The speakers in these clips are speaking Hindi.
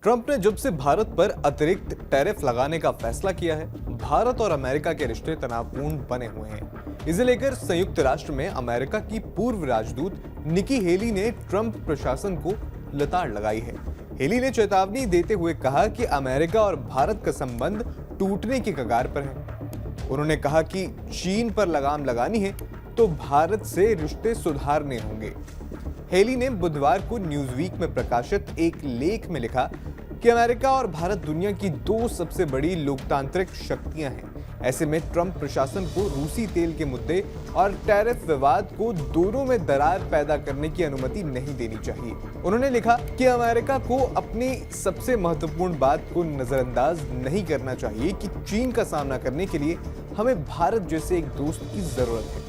ट्रंप ने जब से भारत पर अतिरिक्त टैरिफ लगाने का फैसला किया है, भारत और अमेरिका के रिश्ते तनावपूर्ण बने हुए हैं। इसे लेकर संयुक्त राष्ट्र में अमेरिका की पूर्व राजदूत निकी हेली ने ट्रंप प्रशासन को लताड़ लगाई है। हेली ने चेतावनी देते हुए कहा कि अमेरिका और भारत का संबंध टूटने की कगार पर है। उन्होंने कहा कि चीन पर लगाम लगानी है तो भारत से रिश्ते सुधारने होंगे। हेली ने बुधवार को न्यूज़वीक में प्रकाशित एक लेख में लिखा कि अमेरिका और भारत दुनिया की दो सबसे बड़ी लोकतांत्रिक शक्तियां हैं। ऐसे में ट्रंप प्रशासन को रूसी तेल के मुद्दे और टैरिफ विवाद को दोनों में दरार पैदा करने की अनुमति नहीं देनी चाहिए। उन्होंने लिखा कि अमेरिका को अपनी सबसे महत्वपूर्ण बात को नजरअंदाज नहीं करना चाहिए कि चीन का सामना करने के लिए हमें भारत जैसे एक दोस्त की जरूरत है।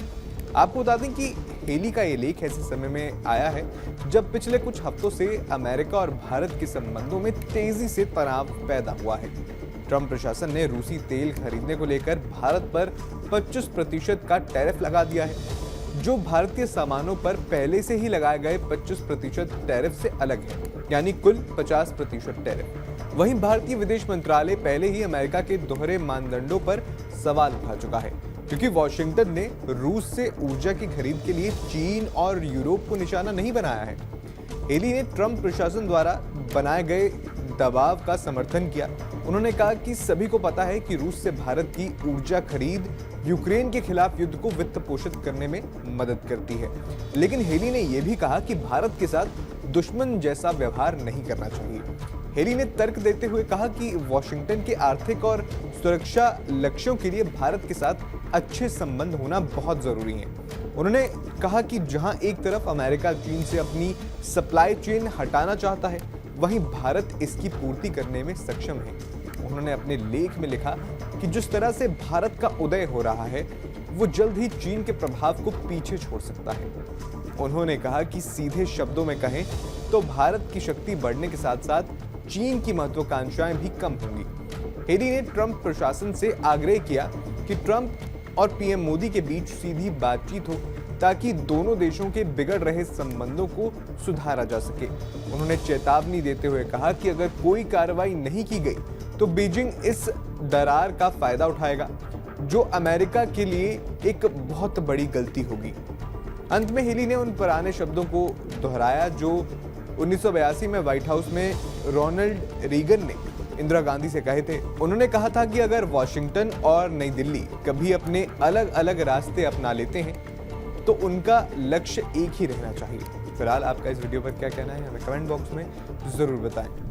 आपको बता दें कि हेली का ये लेख ऐसे समय में आया है जब पिछले कुछ हफ्तों से अमेरिका और भारत के संबंधों में तेजी से तनाव पैदा हुआ है। ट्रंप प्रशासन ने रूसी तेल खरीदने को लेकर भारत पर 25% का टैरिफ लगा दिया है, जो भारतीय सामानों पर पहले से ही लगाए गए 25% टैरिफ से अलग है, यानी कुल 50% टैरिफ। वहीं भारतीय विदेश मंत्रालय पहले ही अमेरिका के दोहरे मानदंडों पर सवाल उठा चुका है, क्योंकि वॉशिंगटन ने रूस से ऊर्जा की खरीद के लिए चीन और यूरोप को निशाना नहीं बनाया है। हेली ने ट्रंप प्रशासन द्वारा बनाए गए दबाव का समर्थन किया। उन्होंने कहा कि सभी को पता है कि रूस से भारत की ऊर्जा खरीद यूक्रेन के खिलाफ युद्ध को वित्त पोषित करने में मदद करती है, लेकिन हेली ने यह भी कहा कि भारत के साथ दुश्मन जैसा व्यवहार नहीं करना चाहिए। हेली ने तर्क देते हुए कहा कि वॉशिंगटन के आर्थिक और सुरक्षा लक्ष्यों के लिए भारत के साथ अच्छे संबंध होना बहुत जरूरी है। उन्होंने कहा कि जहां एक तरफ अमेरिका चीन से अपनी सप्लाई चेन हटाना चाहता है, वहीं भारत इसकी पूर्ति करने में सक्षम है। उन्होंने अपने लेख में लिखा कि जिस तरह से भारत का उदय हो रहा है, वो जल्द ही चीन के प्रभाव को पीछे छोड़ सकता है। उन्होंने कहा कि सीधे शब्दों में कहें तो भारत की शक्ति बढ़ने के साथ साथ चीन की महत्वाकांक्षाएं भी कम होंगी। हेली ने ट्रंप प्रशासन से आग्रह किया कि ट्रंप और पीएम मोदी के बीच सीधी बातचीत हो, ताकि दोनों देशों के बिगड़ रहे संबंधों को सुधारा जा सके। उन्होंने चेतावनी देते हुए कहा कि अगर कोई कार्रवाई नहीं की गई तो बीजिंग इस दरार का फायदा उठाएगा, जो अमेरिका के लिए एक बहुत बड़ी गलती होगी। अंत में हेली ने उन पुराने शब्दों को दोहराया जो 1982 में व्हाइट हाउस में रोनाल्ड रीगन ने इंदिरा गांधी से कहे थे। उन्होंने कहा था कि अगर वॉशिंगटन और नई दिल्ली कभी अपने अलग अलग रास्ते अपना लेते हैं तो उनका लक्ष्य एक ही रहना चाहिए। फिलहाल आपका इस वीडियो पर क्या कहना है, हमें कमेंट बॉक्स में जरूर बताएं।